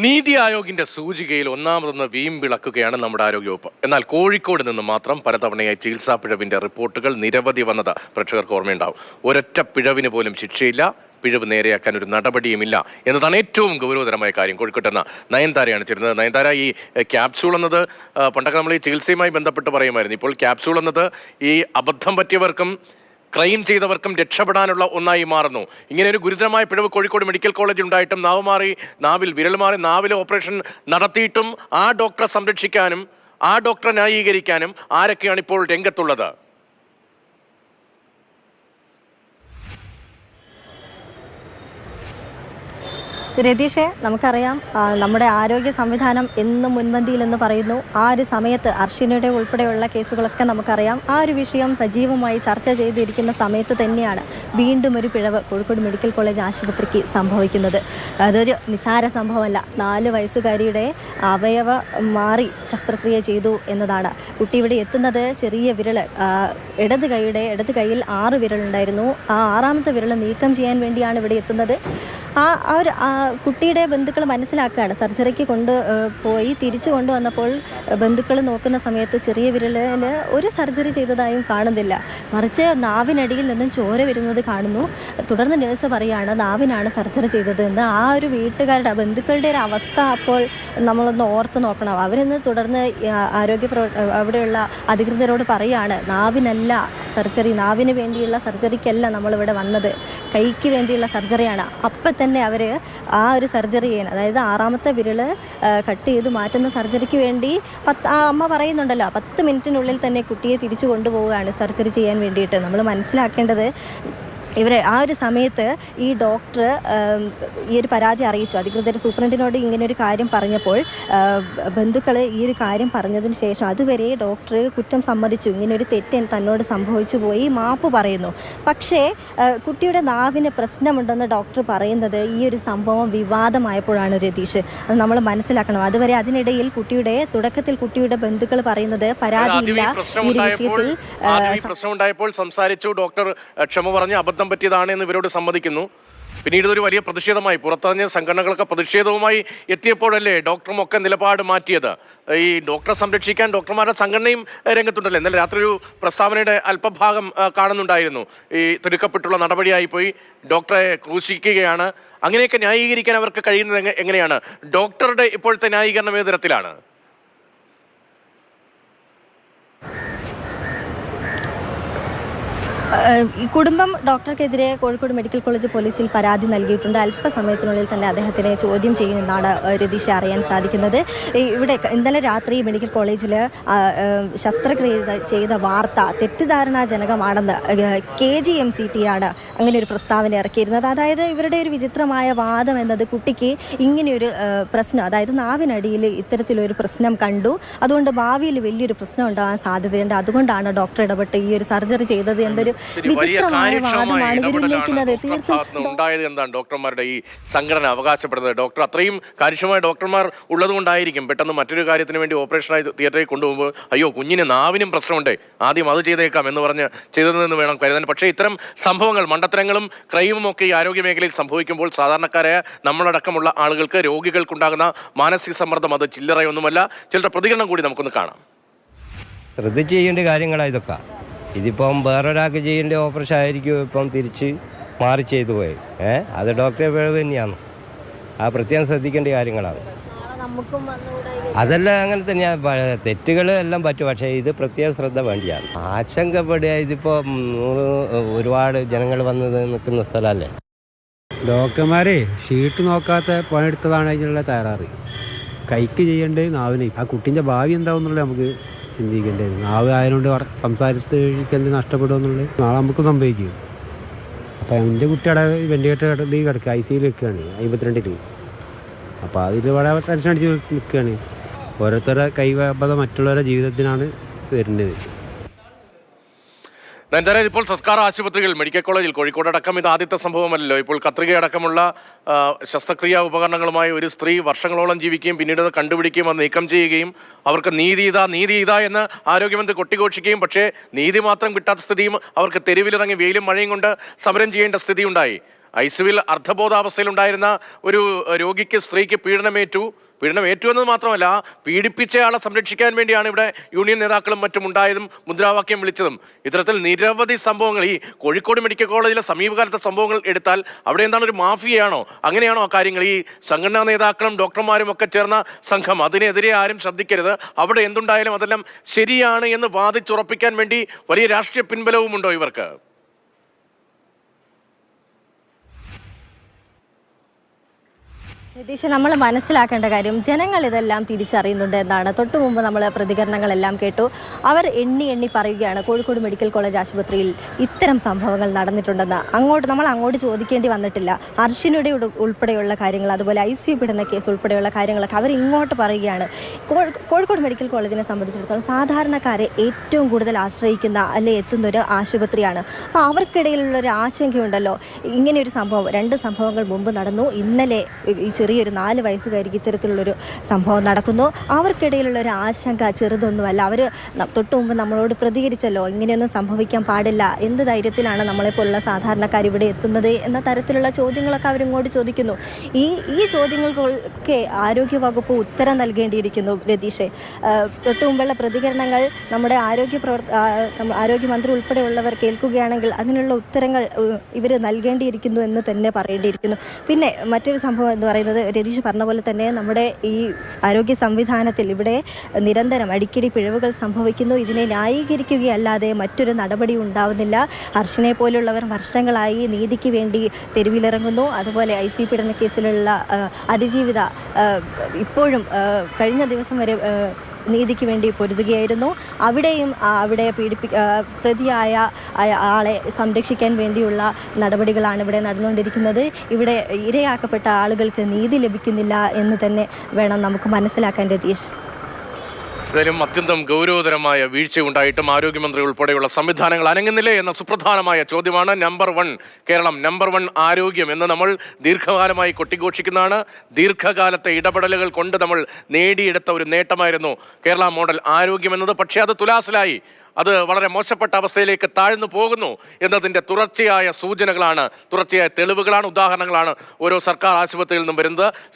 നീതി ആയോഗിന്റെ സൂചികയിൽ ഒന്നാമതൊന്ന് വീമ്പിളക്കുകയാണ് നമ്മുടെ ആരോഗ്യവകുപ്പ്. എന്നാൽ കോഴിക്കോട് നിന്ന് മാത്രം പലതവണയായി ചികിത്സാ പിഴവിന്റെ റിപ്പോർട്ടുകൾ നിരവധി വന്നത് പ്രേക്ഷകർക്ക് ഓർമ്മയുണ്ടാവും. ഒരൊറ്റ പിഴവിന് പോലും ശിക്ഷയില്ല, പിഴവ് നേരെയാക്കാൻ ഒരു നടപടിയുമില്ല എന്നതാണ് ഏറ്റവും ഗൗരവതരമായ കാര്യം. കോഴിക്കോട്ട് എന്ന നയൻതാരയാണ് ചേരുന്നത്. നയൻതാര, ഈ ക്യാപ്സ്യൂൾ എന്നത് പണ്ടൊക്കെ നമ്മൾ ഈ ചികിത്സയുമായി ബന്ധപ്പെട്ട് പറയുമായിരുന്നു. ഇപ്പോൾ ക്യാപ്സ്യൂൾ എന്നത് ഈ അബദ്ധം പറ്റിയവർക്കും ക്രൈം ചെയ്തവർക്കും രക്ഷപ്പെടാനുള്ള ഒന്നായി മാറുന്നു. ഇങ്ങനെ ഒരു ഗുരുതരമായ പിഴവ് കോഴിക്കോട് മെഡിക്കൽ കോളേജിൽ ഉണ്ടായിട്ടും നാവിൽ വിരൽ മാറി നാവിൽ ഓപ്പറേഷൻ നടത്തിയിട്ടും ആ ഡോക്ടറെ സംരക്ഷിക്കാനും ആ ഡോക്ടറെ ന്യായീകരിക്കാനും ആരൊക്കെയാണ് ഇപ്പോൾ രംഗത്തുള്ളത്? രതീഷെ, നമുക്കറിയാം നമ്മുടെ ആരോഗ്യ സംവിധാനം എന്നും മുൻപന്തിയിലെന്ന് പറയുന്നു. ആ ഒരു സമയത്ത് അർഷിനയുടെ ഉൾപ്പെടെയുള്ള കേസുകളൊക്കെ നമുക്കറിയാം. ആ ഒരു വിഷയം സജീവമായി ചർച്ച ചെയ്തിരിക്കുന്ന സമയത്ത് തന്നെയാണ് വീണ്ടും ഒരു പിഴവ് കോഴിക്കോട് മെഡിക്കൽ കോളേജ് ആശുപത്രിക്ക് സംഭവിക്കുന്നത്. അതൊരു നിസാര സംഭവമല്ല. 4 വയസ്സുകാരിയുടെ അവയവ മാറി ശസ്ത്രക്രിയ ചെയ്തു എന്നതാണ്. കുട്ടി ഇവിടെ എത്തുന്നത് ചെറിയ വിരൽ, ഇടത് കൈയിൽ 6 വിരലുണ്ടായിരുന്നു. ആ 6ാമത്തെ വിരൽ നീക്കം ചെയ്യാൻ വേണ്ടിയാണ് ഇവിടെ എത്തുന്നത്. കുട്ടിയുടെ ബന്ധുക്കൾ മനസ്സിലാക്കുകയാണ്. സർജറിക്ക് പോയി തിരിച്ചു കൊണ്ടുവന്നപ്പോൾ ബന്ധുക്കൾ നോക്കുന്ന സമയത്ത് ചെറിയ വിരലിൽ ഒരു സർജറി ചെയ്തതായും കാണുന്നില്ല, മറിച്ച് നാവിനടിയിൽ നിന്നും ചോര വരുന്നത് കാണുന്നു. തുടർന്ന് നേഴ്സ് പറയുകയാണ് നാവിനാണ് സർജറി ചെയ്തത് എന്ന്. ആ ഒരു ബന്ധുക്കളുടെ ഒരു അവസ്ഥ അപ്പോൾ നമ്മളൊന്ന് ഓർത്ത് നോക്കണം. അവരെന്ന് തുടർന്ന് അവിടെയുള്ള അധികൃതരോട് പറയുകയാണ്, നാവിനല്ല സർജറി, നാവിന് വേണ്ടിയുള്ള സർജറിക്കല്ല നമ്മളിവിടെ വന്നത്, കൈക്ക് വേണ്ടിയുള്ള സർജറിയാണ്. അപ്പം തന്നെ അവർ ആ ഒരു സർജറി ചെയ്യാൻ, അതായത് 6ാമത്തെ വിരൽ കട്ട് ചെയ്ത് മാറ്റുന്ന സർജറിക്ക് വേണ്ടി അമ്മ പറയുന്നുണ്ടല്ലോ 10 മിനിറ്റിനുള്ളിൽ തന്നെ കുട്ടിയെ തിരിച്ചു കൊണ്ടുപോവുകയാണ് സർജറി ചെയ്യാൻ വേണ്ടിയിട്ട്. നമ്മൾ മനസ്സിലാക്കേണ്ടത് ആ ഒരു സമയത്ത് ഈ ഡോക്ടർ ഈ ഒരു പരാതി അറിയിച്ചു. അധികൃതർ സൂപ്രണ്ടിനോട് ഇങ്ങനെ ഒരു കാര്യം പറഞ്ഞപ്പോൾ ബന്ധുക്കൾ ഈ ഒരു കാര്യം പറഞ്ഞതിന് ശേഷം അതുവരെ ഡോക്ടർ കുറ്റം സമ്മതിച്ചു. ഇങ്ങനെ ഒരു തെറ്റ് തന്നോട് സംഭവിച്ചു പോയി, മാപ്പ് പറയുന്നു. പക്ഷേ കുട്ടിയുടെ നാവിന് പ്രശ്നമുണ്ടെന്ന് ഡോക്ടർ പറയുന്നത് ഈ ഒരു സംഭവം വിവാദമായപ്പോഴാണ് രതീഷ്. അത് നമ്മൾ മനസ്സിലാക്കണം. അതുവരെ അതിനിടയിൽ തുടക്കത്തിൽ കുട്ടിയുടെ ബന്ധുക്കൾ പറയുന്നത് പരാതിയില്ല ഈ ഒരു വിഷയത്തിൽ. പ്രശ്നമുണ്ടായപ്പോൾ സംസാരിച്ചു, ഡോക്ടർ ക്ഷമ പറഞ്ഞ് അബദ്ധം പറ്റിയതാണ് എന്ന് ഇവരോട് സമ്മതിക്കുന്നു. പിന്നീട് ഇതൊരു വലിയ പ്രതിഷേധമായി, പുറത്തറിഞ്ഞ സംഘടനകളൊക്കെ പ്രതിഷേധവുമായി എത്തിയപ്പോഴല്ലേ ഡോക്ടറും ഒക്കെ നിലപാട് മാറ്റിയത്. ഈ ഡോക്ടറെ സംരക്ഷിക്കാൻ ഡോക്ടർമാരുടെ സംഘടനയും രംഗത്തുണ്ടല്ലോ. ഇന്നലെ രാത്രി ഒരു പ്രസ്താവനയുടെ അല്പഭാഗം കാണുന്നുണ്ടായിരുന്നു. ഈ തിടുക്കപ്പെട്ടുള്ള നടപടിയായി പോയി, ഡോക്ടറെ ക്രൂശിക്കുകയാണ്. അങ്ങനെയൊക്കെ ന്യായീകരിക്കാൻ അവർക്ക് കഴിയുന്നത് എങ്ങനെയാണ്? ഡോക്ടറുടെ ഇപ്പോഴത്തെ ന്യായീകരണം ഏത് തരത്തിലാണ്? ഈ കുടുംബം ഡോക്ടർക്കെതിരെ കോഴിക്കോട് മെഡിക്കൽ കോളേജ് പോലീസിൽ പരാതി നൽകിയിട്ടുണ്ട്. അല്പസമയത്തിനുള്ളിൽ തന്നെ അദ്ദേഹത്തിനെ ചോദ്യം ചെയ്യുമെന്നാണ് രതീഷ് അറിയാൻ സാധിക്കുന്നത്. ഇവിടെ ഇന്നലെ രാത്രി മെഡിക്കൽ കോളേജിൽ ശസ്ത്രക്രിയ ചെയ്ത വാർത്ത തെറ്റിദ്ധാരണാജനകമാണെന്ന് KGMCT ആണ് അങ്ങനെ ഒരു പ്രസ്താവന ഇറക്കിയിരുന്നത്. അതായത് ഇവരുടെ ഒരു വിചിത്രമായ വാദം എന്നത് കുട്ടിക്ക് ഇങ്ങനെയൊരു പ്രശ്നം, അതായത് നാവിനടിയിൽ ഇത്തരത്തിലൊരു പ്രശ്നം കണ്ടു, അതുകൊണ്ട് ഭാവിയിൽ വലിയൊരു പ്രശ്നം ഉണ്ടാകാൻ സാധ്യതയുണ്ട്, അതുകൊണ്ടാണ് ഡോക്ടർ ഇടപെട്ട് ഈ ഒരു സർജറി ചെയ്തത് എന്നൊരു വിചിത്രമായ വാദമാണ് ഇവർ ഉന്നയിക്കുന്നത്. ഉണ്ടായത് എന്താണ് ഡോക്ടർമാരുടെ ഈ സംഘടന അവകാശപ്പെടുന്നത്? ഡോക്ടർ അത്രയും കാര്യക്ഷമമായ ഡോക്ടർമാർ ഉള്ളതുകൊണ്ടായിരിക്കും പെട്ടെന്ന് മറ്റൊരു കാര്യത്തിന് വേണ്ടി ഓപ്പറേഷനായി തിയേറ്ററിൽ കൊണ്ടുപോകുമ്പോൾ അയ്യോ കുഞ്ഞിന് നാവിനും പ്രശ്നമുണ്ടേ, ആദ്യം അത് ചെയ്തേക്കാം എന്ന് പറഞ്ഞ് ചെയ്തതെന്ന് വേണം കരുതാൻ. പക്ഷേ ഇത്തരം സംഭവങ്ങൾ, മണ്ടത്തരങ്ങളും ക്രൈമും ഒക്കെ ഈ ആരോഗ്യ മേഖലയിൽ സംഭവിക്കുമ്പോൾ സാധാരണക്കാരായ നമ്മളടക്കമുള്ള ആളുകൾക്ക്, രോഗികൾക്കുണ്ടാകുന്ന മാനസിക സമ്മർദ്ദം അത് ചില്ലറയൊന്നുമല്ല. ചിലരുടെ പ്രതികരണം കൂടി നമുക്കൊന്ന് കാണാം. ശ്രദ്ധിച്ച് ചെയ്യേണ്ട കാര്യങ്ങളാണ് ഇതൊക്കെ. ഇതിപ്പം വേറൊരാൾക്ക് ചെയ്യേണ്ട ഓപ്പറേഷൻ ആയിരിക്കും ഇപ്പം തിരിച്ച് മാറി ചെയ്തു പോയി. അത് ഡോക്ടറെ പിഴവ് തന്നെയാണ്. ആ പ്രത്യേകം ശ്രദ്ധിക്കേണ്ട കാര്യങ്ങളാണ്. അതെല്ലാം അങ്ങനെ തന്നെയാണ്. തെറ്റുകൾ എല്ലാം പറ്റും, പക്ഷേ ഇത് പ്രത്യേക ശ്രദ്ധ വേണ്ടിയാണ്. ആശങ്കപ്പെടുക, ഇതിപ്പോൾ ഒരുപാട് ജനങ്ങൾ വന്ന് നിൽക്കുന്ന സ്ഥലമല്ലേ. ഡോക്ടർമാരെ ഷീട്ട് നോക്കാത്ത പണിയെടുത്തതാണ് അതിനുള്ള തയ്യാറ്. കൈക്ക് ചെയ്യേണ്ടത് നാവിന്. ആ കുട്ടീൻ്റെ ഭാവി എന്താവുന്നുള്ളത് നമുക്ക് ചിന്തിക്കേണ്ടത്. നാവ് ആയതുകൊണ്ട് സംസാരത്തിലേക്ക് എന്ത് നഷ്ടപ്പെടുമെന്നുള്ളത് നാളെ നമുക്ക് സംഭവിക്കും. അപ്പം എൻ്റെ കുട്ടിയുടെ വെന്റിലേറ്റർ കിടക്കുക, ICUയിൽ നിൽക്കുകയാണ് 52-ൽ. അപ്പോൾ അതിൽ വളരെ ടെൻഷൻ അടിച്ച് നിൽക്കുകയാണ്. ഓരോരുത്തരുടെ കൈവബദ്ധ മറ്റുള്ളവരുടെ ജീവിതത്തിനാണ് വരുന്നത്. എന്തായാലും ഇപ്പോൾ സർക്കാർ ആശുപത്രികൾ, മെഡിക്കൽ കോളേജിൽ, കോഴിക്കോടടക്കം ഇത് ആദ്യത്തെ സംഭവമല്ലല്ലോ. ഇപ്പോൾ കത്രികയടക്കമുള്ള ശസ്ത്രക്രിയാ ഉപകരണങ്ങളുമായി ഒരു സ്ത്രീ വർഷങ്ങളോളം ജീവിക്കുകയും പിന്നീട് അത് കണ്ടുപിടിക്കുകയും അത് നീക്കം ചെയ്യുകയും അവർക്ക് നീതി ഇതാ എന്ന് ആരോഗ്യമന്ത്രി കൊട്ടിഘോഷിക്കുകയും പക്ഷേ നീതി മാത്രം കിട്ടാത്ത സ്ഥിതിയും അവർക്ക് തെരുവിലിറങ്ങി വെയിലും മഴയും കൊണ്ട് സമരം ചെയ്യേണ്ട സ്ഥിതി ഉണ്ടായി. ഐസിയുവിൽ അർദ്ധബോധാവസ്ഥയിലുണ്ടായിരുന്ന ഒരു രോഗിക്ക്, സ്ത്രീക്ക് പീഡനമേറ്റു എന്നത് മാത്രമല്ല, പീഡിപ്പിച്ചയാളെ സംരക്ഷിക്കാൻ വേണ്ടിയാണ് ഇവിടെ യൂണിയൻ നേതാക്കളും മറ്റും ഉണ്ടായതും മുദ്രാവാക്യം വിളിച്ചതും. ഇത്തരത്തിൽ നിരവധി സംഭവങ്ങൾ ഈ കോഴിക്കോട് മെഡിക്കൽ കോളേജിലെ സമീപകാലത്തെ സംഭവങ്ങൾ എടുത്താൽ അവിടെ എന്താണ്, ഒരു മാഫിയയാണോ? അങ്ങനെയാണോ ആ കാര്യങ്ങൾ? ഈ സംഘടനാ നേതാക്കളും ഡോക്ടർമാരും ഒക്കെ ചേർന്ന സംഘം, അതിനെതിരെ ആരും ശ്രദ്ധിക്കരുത്, അവിടെ എന്തുണ്ടായാലും അതെല്ലാം ശരിയാണ് എന്ന് വാദിച്ചുറപ്പിക്കാൻ വേണ്ടി വലിയ രാഷ്ട്രീയ പിൻബലവുമുണ്ടോ ഇവർക്ക്? നിതീഷ്, നമ്മൾ മനസ്സിലാക്കേണ്ട കാര്യം, ജനങ്ങൾ ഇതെല്ലാം തിരിച്ചറിയുന്നുണ്ട് എന്നാണ്. തൊട്ടു മുമ്പ് നമ്മൾ പ്രതികരണങ്ങളെല്ലാം കേട്ടു. അവർ എണ്ണി പറയുകയാണ് കോഴിക്കോട് മെഡിക്കൽ കോളേജ് ആശുപത്രിയിൽ ഇത്തരം സംഭവങ്ങൾ നടന്നിട്ടുണ്ടെന്ന്. നമ്മൾ അങ്ങോട്ട് ചോദിക്കേണ്ടി വന്നിട്ടില്ല. അർഷിനയുടെ ഉൾപ്പെടെയുള്ള കാര്യങ്ങൾ, അതുപോലെ ICU പീഡന കേസ് ഉൾപ്പെടെയുള്ള കാര്യങ്ങളൊക്കെ അവർ ഇങ്ങോട്ട് പറയുകയാണ്. കോഴിക്കോട് മെഡിക്കൽ കോളേജിനെ സംബന്ധിച്ചിടത്തോളം സാധാരണക്കാരെ ഏറ്റവും കൂടുതൽ ആശ്രയിക്കുന്ന എത്തുന്നൊരു ആശുപത്രിയാണ്. അപ്പോൾ അവർക്കിടയിലുള്ളൊരു ആശങ്കയുണ്ടല്ലോ. ഇങ്ങനെയൊരു സംഭവം 2 സംഭവങ്ങൾ മുമ്പ് നടന്നു. ഇന്നലെ ഈ ചെറിയൊരു 4 വയസ്സുകാരിക്ക് ഇത്തരത്തിലുള്ളൊരു സംഭവം നടക്കുന്നു. അവർക്കിടയിലുള്ള ഒരു ആശങ്ക ചെറുതൊന്നുമല്ല. അവർ തൊട്ട് മുമ്പ് നമ്മളോട് പ്രതികരിച്ചല്ലോ, ഇങ്ങനെയൊന്നും സംഭവിക്കാൻ പാടില്ല, എന്ത് ധൈര്യത്തിലാണ് നമ്മളെപ്പോലുള്ള സാധാരണക്കാർ ഇവിടെ എത്തുന്നത് എന്ന തരത്തിലുള്ള ചോദ്യങ്ങളൊക്കെ അവരിങ്ങോട്ട് ചോദിക്കുന്നു. ഈ ചോദ്യങ്ങൾക്കൊക്കെ ആരോഗ്യവകുപ്പ് ഉത്തരം നൽകേണ്ടിയിരിക്കുന്നു രതീഷെ. തൊട്ട് മുമ്പുള്ള പ്രതികരണങ്ങൾ നമ്മുടെ ആരോഗ്യമന്ത്രി ഉൾപ്പെടെയുള്ളവർ കേൾക്കുകയാണെങ്കിൽ അതിനുള്ള ഉത്തരങ്ങൾ ഇവർ നൽകേണ്ടിയിരിക്കുന്നു എന്ന് തന്നെ പറയേണ്ടിയിരിക്കുന്നു. പിന്നെ മറ്റൊരു സംഭവം എന്ന് പറയുന്നത്, രതീഷ് പറഞ്ഞ പോലെ തന്നെ നമ്മുടെ ഈ ആരോഗ്യ സംവിധാനത്തിൽ ഇവിടെ നിരന്തരം അടിക്കടി പിഴവുകൾ സംഭവിക്കുന്നു. ഇതിനെ ന്യായീകരിക്കുകയല്ലാതെ മറ്റൊരു നടപടി ഉണ്ടാവുന്നില്ല. ഹർഷിനെ പോലുള്ളവർ വർഷങ്ങളായി നീതിക്ക് വേണ്ടി തെരുവിലിറങ്ങുന്നു. അതുപോലെ ICU പീഡന കേസിലുള്ള അതിജീവിത ഇപ്പോഴും കഴിഞ്ഞ ദിവസം വരെ നീതിക്ക് വേണ്ടി പൊരുതുകയായിരുന്നു. അവിടെയും പ്രതിയായ ആളെ സംരക്ഷിക്കാൻ വേണ്ടിയുള്ള നടപടികളാണ് ഇവിടെ നടന്നുകൊണ്ടിരിക്കുന്നത്. ഇവിടെ ഇരയാക്കപ്പെട്ട ആളുകൾക്ക് നീതി ലഭിക്കുന്നില്ല എന്ന് തന്നെ വേണം നമുക്ക് മനസ്സിലാക്കാൻ രതീഷ്. എന്തായാലും അത്യന്തം ഗൗരവതരമായ വീഴ്ചയുണ്ടായിട്ടും ആരോഗ്യമന്ത്രി ഉൾപ്പെടെയുള്ള സംവിധാനങ്ങൾ അനങ്ങുന്നില്ലേ എന്ന സുപ്രധാനമായ ചോദ്യമാണ്. നമ്പർ 1 കേരളം, നമ്പർ 1 ആരോഗ്യം എന്ന് നമ്മൾ ദീർഘകാലമായി കൊട്ടിഘോഷിക്കുന്നതാണ്. ദീർഘകാലത്തെ ഇടപെടലുകൾ കൊണ്ട് നമ്മൾ നേടിയെടുത്ത ഒരു നേട്ടമായിരുന്നു കേരള മോഡൽ ആരോഗ്യം എന്നത്. പക്ഷേ അത് തുലാസിലായി, അത് വളരെ മോശപ്പെട്ട അവസ്ഥയിലേക്ക് താഴ്ന്നു പോകുന്നു എന്നതിൻ്റെ തുടർച്ചയായ സൂചനകളാണ്, തുടർച്ചയായ തെളിവുകളാണ്, ഉദാഹരണങ്ങളാണ് ഓരോ സർക്കാർ ആശുപത്രിയിൽ നിന്നും വരുന്നത്.